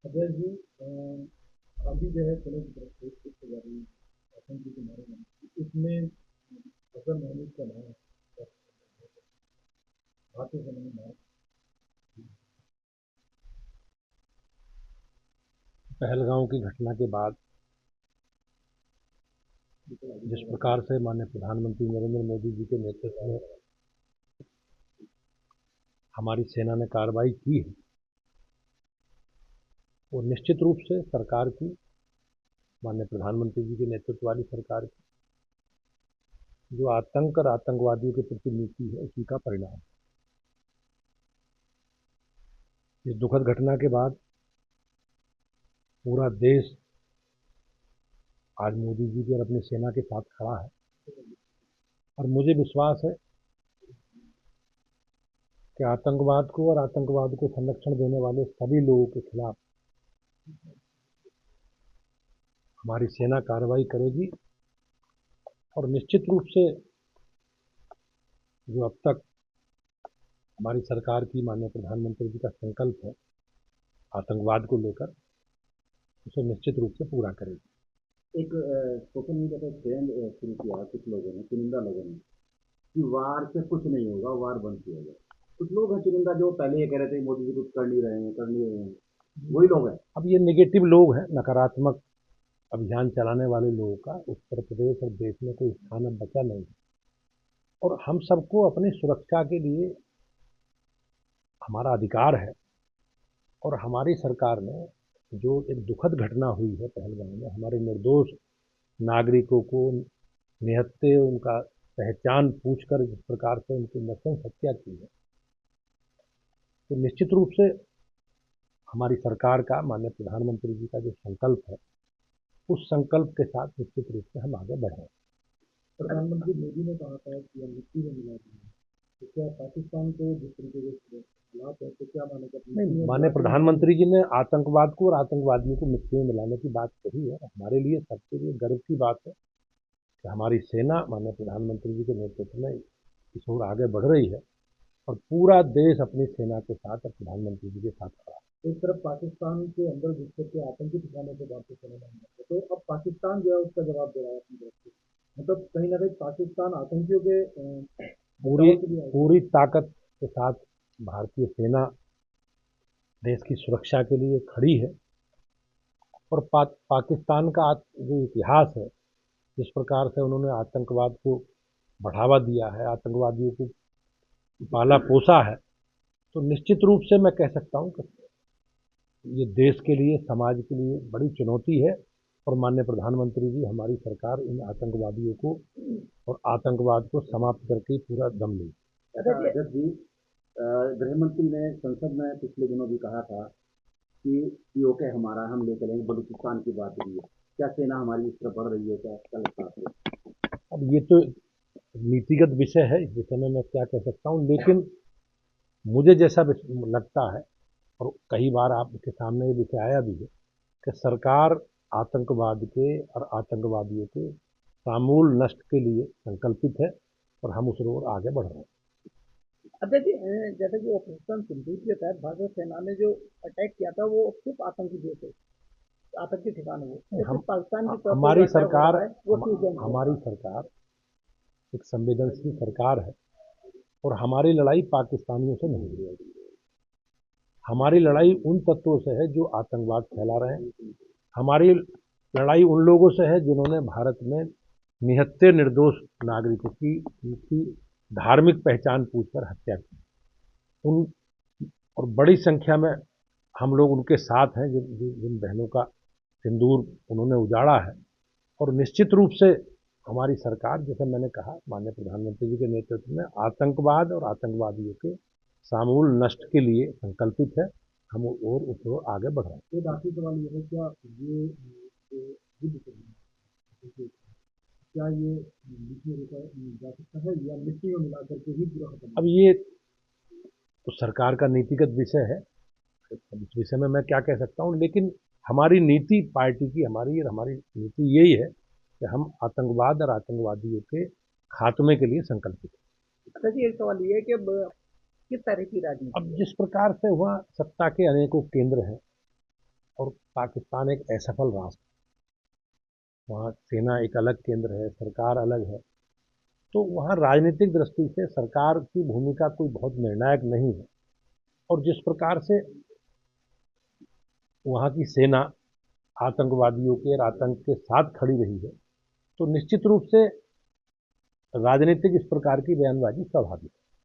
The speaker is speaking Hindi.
अजय जी, अभी जो है पुणे की तरफ से एक तैयारी आतंकी के मारे में इसमें अजहर महमूद का नाम है। भारतीय सेना में नाम। पहलगांव की घटना के बाद जिस प्रकार से माननीय प्रधानमंत्री नरेंद्र मोदी जी के नेतृत्व में हमारी सेना ने कार्रवाई की है, वो निश्चित रूप से सरकार की, माननीय प्रधानमंत्री जी के नेतृत्व वाली सरकार की जो आतंक और आतंकवादियों के प्रति नीति है, उसी का परिणाम। इस दुखद घटना के बाद पूरा देश आज मोदी जी की और अपनी सेना के साथ खड़ा है, और मुझे विश्वास है कि आतंकवाद को और आतंकवाद को संरक्षण देने वाले सभी लोगों के खिलाफ हमारी सेना कार्रवाई करेगी। और निश्चित रूप से जो अब तक हमारी सरकार की, माननीय प्रधानमंत्री जी का संकल्प है आतंकवाद को लेकर, उसे निश्चित रूप से पूरा करेगी। एक सोशल मीडिया पर ट्रेंड शुरू किया है कुछ लोगों ने, चुनिंदा लोगों ने, कि वार से कुछ नहीं होगा, वार बंद किया जाए। कुछ लोग हैं चुनिंदा जो पहले ये कह रहे थे मोदी जी कुछ कर नहीं रहे हैं, कर नहीं रहे हैं, वही लोग हैं। अब ये नेगेटिव लोग हैं, नकारात्मक अभियान चलाने वाले लोगों का उत्तर प्रदेश और देश में कोई स्थान अब बचा नहीं है। और हम सबको अपनी सुरक्षा के लिए हमारा अधिकार है, और हमारी सरकार ने जो एक दुखद घटना हुई है पहलगाम में, हमारे निर्दोष नागरिकों को निहत्थे उनका पहचान पूछकर जिस प्रकार से उनकी नृशंस हत्या की है, तो निश्चित रूप से हमारी सरकार का, माननीय प्रधानमंत्री जी का जो संकल्प है, उस संकल्प के साथ निश्चित रूप से हम आगे बढ़े। प्रधानमंत्री मोदी ने कहा था कि हम मिट्टी में मिला देंगे, तो क्या पाकिस्तान को जिस तरीके के हालात है, तो क्या मानेगा? नहीं, माननीय प्रधानमंत्री जी ने आतंकवाद को और आतंकवादियों को मिट्टी में मिलाने की बात कही है। हमारे लिए, सबके लिए गर्व की बात है कि हमारी सेना माननीय प्रधानमंत्री जी के नेतृत्व में इस ओर आगे बढ़ रही है, और पूरा देश अपनी सेना के साथ और प्रधानमंत्री जी के साथ खड़ा है। एक तरफ पाकिस्तान के अंदर घुस करके आतंकी ठिकानों को वापस चले जाना है, तो अब पाकिस्तान जो है उसका जवाब दे रहा है अपनी तरफ से। मतलब कहीं ना कहीं पाकिस्तान आतंकियों के पूरी पूरी ताकत के साथ भारतीय सेना देश की सुरक्षा के लिए खड़ी है। और पाकिस्तान का जो इतिहास है, जिस प्रकार से उन्होंने आतंकवाद को बढ़ावा दिया है, आतंकवादियों को पाला पोसा है, तो निश्चित रूप से मैं कह सकता हूं कि ये देश के लिए, समाज के लिए बड़ी चुनौती है। और माननीय प्रधानमंत्री जी, हमारी सरकार इन आतंकवादियों को और आतंकवाद को समाप्त करके पूरा दम ले। जब जी गृह मंत्री ने संसद में पिछले दिनों भी कहा था कि पीओके हमारा, हम ले चलेंगे, बलूचिस्तान की बात हुई है। क्या सेना हमारी इस तरफ बढ़ रही है? क्या लगता है? अब ये तो नीतिगत विषय है, इस विषय में मैं क्या कह सकता हूँ, लेकिन मुझे जैसा लगता है, और कई बार आपके सामने ये विषय आया भी है, कि सरकार आतंकवाद के और आतंकवादियों के समूल नष्ट के लिए संकल्पित है, और हम उस ओर आगे बढ़ रहे हैं। अच्छा जी, जैसे कि ऑपरेशन सिंदूर के तहत भारतीय सेना ने जो अटैक किया था वो सिर्फ आतंकी जो थे, आतंकी ठिकाने वो, हम सिर्फ पाकिस्तान की तरफ से हमारी जो अटैक हो सरकार रहा है वो क्यों किया? हमारी सरकार एक संवेदनशील सरकार है, और हमारी लड़ाई पाकिस्तानियों से नहीं है। हमारी लड़ाई उन तत्वों से है जो आतंकवाद फैला रहे हैं। हमारी लड़ाई उन लोगों से है जिन्होंने भारत में निहत्थे निर्दोष नागरिकों की उनकी धार्मिक पहचान पूछकर हत्या की। उन और बड़ी संख्या में हम लोग उनके साथ हैं, जिन बहनों का सिंदूर उन्होंने उजाड़ा है। और निश्चित रूप से हमारी सरकार, जैसे मैंने कहा, माननीय प्रधानमंत्री जी के नेतृत्व में आतंकवाद और आतंकवादियों के समूल नष्ट के लिए संकल्पित है। हम और उस ओर आगे बढ़ रहे हैं। एक आखिरी सवाल ये है, क्या ये जो युद्ध चल रहा है, क्या ये बीच में रोका जा सकता है, या मिट्टी में मिला करके ही पूरा खत्म? अब ये तो सरकार का नीतिगत विषय है, अब इस विषय में मैं क्या कह सकता हूँ, लेकिन हमारी नीति, पार्टी की हमारी नीति यही है कि हम आतंकवाद और आतंकवादियों के खात्मे के लिए संकल्पित हैं। अच्छा जी, एक सवाल ये है कि अब किस तरह की अब राजनीति है? जिस प्रकार से हुआ, सत्ता के अनेकों केंद्र हैं, और पाकिस्तान एक असफल राष्ट्र, वहाँ सेना एक अलग केंद्र है, सरकार अलग है, तो वहाँ राजनीतिक दृष्टि से सरकार की भूमिका कोई बहुत निर्णायक नहीं है। और जिस प्रकार से वहाँ की सेना आतंकवादियों के और आतंक के साथ खड़ी रही है, तो निश्चित रूप से राजनीतिक इस प्रकार की बयानबाजी स्वाभाविक है।